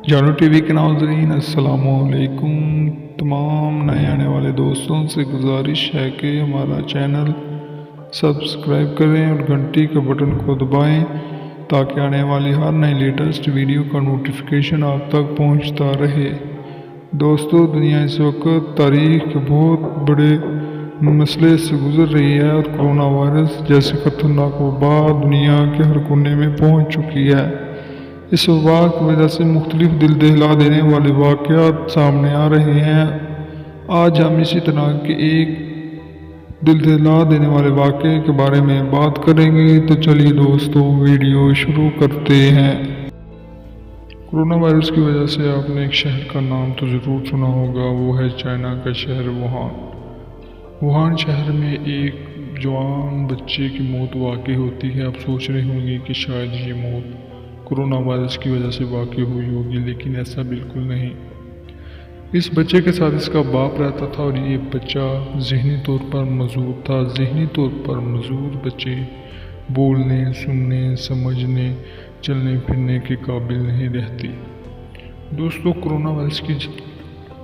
جانو T V کے ناظرین السلام علیکم۔ تمام نئے آنے والے دوستوں سے گزارش ہے کہ ہمارا چینل سبسکرائب کریں اور گھنٹی کے بٹن کو دبائیں تاکہ آنے والی ہر نئی لیٹسٹ ویڈیو کا نوٹیفیکیشن آپ تک پہنچتا رہے۔ دوستو، دنیا اس وقت تاریخ کے بہت بڑے مسئلے سے گزر رہی ہے اور کرونا وائرس جیسی خطرناک وبا دنیا کے ہر کونے میں پہنچ چکی ہے۔ اس وبا کی وجہ سے مختلف دل دہلا دینے والے واقعات سامنے آ رہے ہیں۔ آج ہم اسی طرح کے ایک دل دہلا دینے والے واقعے کے بارے میں بات کریں گے، تو چلیے دوستو ویڈیو شروع کرتے ہیں۔ کرونا وائرس کی وجہ سے آپ نے ایک شہر کا نام تو ضرور سنا ہوگا، وہ ہے چائنا کا شہر ووہان۔ ووہان شہر میں ایک جوان بچے کی موت واقع ہوتی ہے۔ آپ سوچ رہے ہوں گے کہ شاید یہ موت کرونا وائرس کی وجہ سے واقع ہوئی ہوگی، لیکن ایسا بالکل نہیں۔ اس بچے کے ساتھ اس کا باپ رہتا تھا اور یہ بچہ ذہنی طور پر معذور تھا۔ ذہنی طور پر معذور بچے بولنے، سننے، سمجھنے، چلنے پھرنے کے قابل نہیں رہتی۔ دوستو، کرونا وائرس کی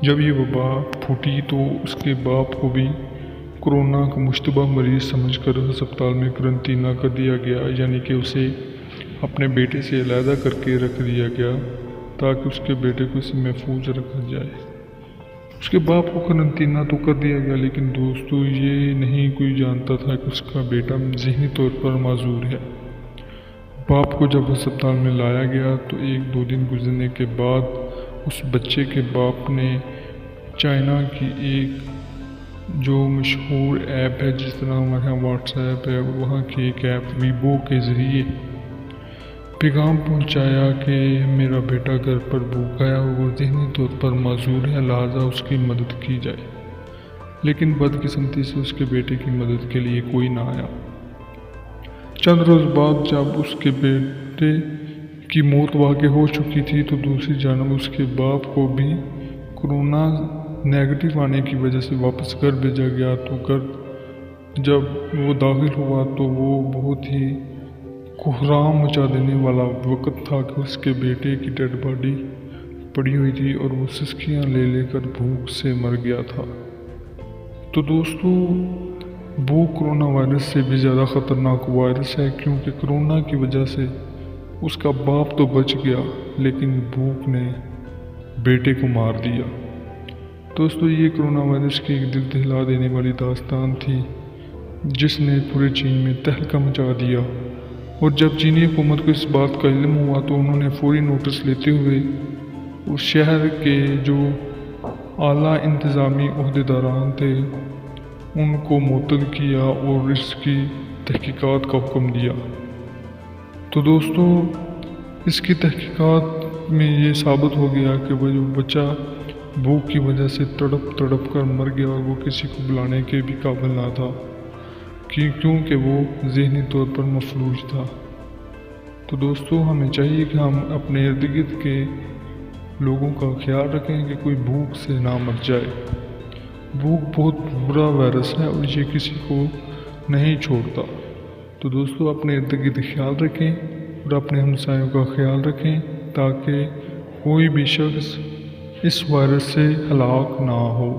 جب یہ وبا پھوٹی تو اس کے باپ کو بھی کرونا کا مشتبہ مریض سمجھ کر ہسپتال میں قرنطینہ کر دیا گیا، یعنی کہ اسے اپنے بیٹے سے علیحدہ کر کے رکھ دیا گیا تاکہ اس کے بیٹے کو اسے محفوظ رکھا جائے۔ اس کے باپ کو قرنطینہ تو کر دیا گیا، لیکن دوستو یہ نہیں کوئی جانتا تھا کہ اس کا بیٹا ذہنی طور پر معذور ہے۔ باپ کو جب ہسپتال میں لایا گیا تو 1-2 دن گزرنے کے بعد اس بچے کے باپ نے چائنا کی ایک جو مشہور ایپ ہے، جس طرح ہمارے یہاں واٹس ایپ ہے، وہاں کی ایک ایپ ویبو کے ذریعے پیغام پہنچایا کہ میرا بیٹا گھر پر بھوکا ہے اور وہ ذہنی طور پر معذور ہے، لہٰذا اس کی مدد کی جائے۔ لیکن بدقسمتی سے اس کے بیٹے کی مدد کے لیے کوئی نہ آیا۔ چند روز بعد جب اس کے بیٹے کی موت واقع ہو چکی تھی تو دوسری جانب اس کے باپ کو بھی کرونا نیگیٹو آنے کی وجہ سے واپس گھر بھیجا گیا۔ تو گھر جب وہ داخل ہوا تو وہ بہت ہی کوہرام مچا دینے والا وقت تھا کہ اس کے بیٹے کی ڈیڈ باڈی پڑی ہوئی تھی اور وہ سسکیاں لے لے کر بھوک سے مر گیا تھا۔ تو دوستو، بھوک کرونا وائرس سے بھی زیادہ خطرناک وائرس ہے، کیونکہ کرونا کی وجہ سے اس کا باپ تو بچ گیا لیکن بھوک نے بیٹے کو مار دیا۔ دوستو، یہ کرونا وائرس کی ایک دل دہلا دینے والی داستان تھی جس نے پورے چین میں تہلکہ مچا دیا، اور جب چینی حکومت کو اس بات کا علم ہوا تو انہوں نے فوری نوٹس لیتے ہوئے اس شہر کے جو اعلیٰ انتظامی عہدیداران تھے ان کو معطل کیا اور اس کی تحقیقات کا حکم دیا۔ تو دوستو، اس کی تحقیقات میں یہ ثابت ہو گیا کہ وہ جو بچہ بھوک کی وجہ سے تڑپ تڑپ کر مر گیا اور وہ کسی کو بلانے کے بھی قابل نہ تھا، کیونکہ وہ ذہنی طور پر مفلوج تھا۔ تو دوستو، ہمیں چاہیے کہ ہم اپنے ارد گرد کے لوگوں کا خیال رکھیں کہ کوئی بھوک سے نہ مر جائے۔ بھوک بہت برا وائرس ہے اور یہ کسی کو نہیں چھوڑتا۔ تو دوستو، اپنے ارد گرد خیال رکھیں اور اپنے ہمسایوں کا خیال رکھیں تاکہ کوئی بھی شخص اس وائرس سے ہلاک نہ ہو۔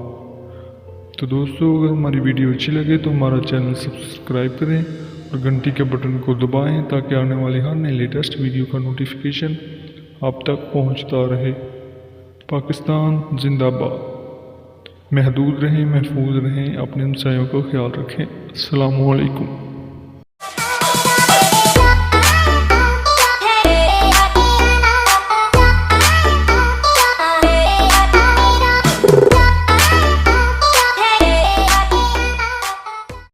تو دوستو، اگر ہماری ویڈیو اچھی لگے تو ہمارا چینل سبسکرائب کریں اور گھنٹی کے بٹن کو دبائیں تاکہ آنے والی ہر نئی لیٹسٹ ویڈیو کا نوٹیفیکیشن آپ تک پہنچتا رہے۔ پاکستان زندہ باد۔ محدود رہیں، محفوظ رہیں، اپنے ہمسایوں کا خیال رکھیں۔ السلام علیکم۔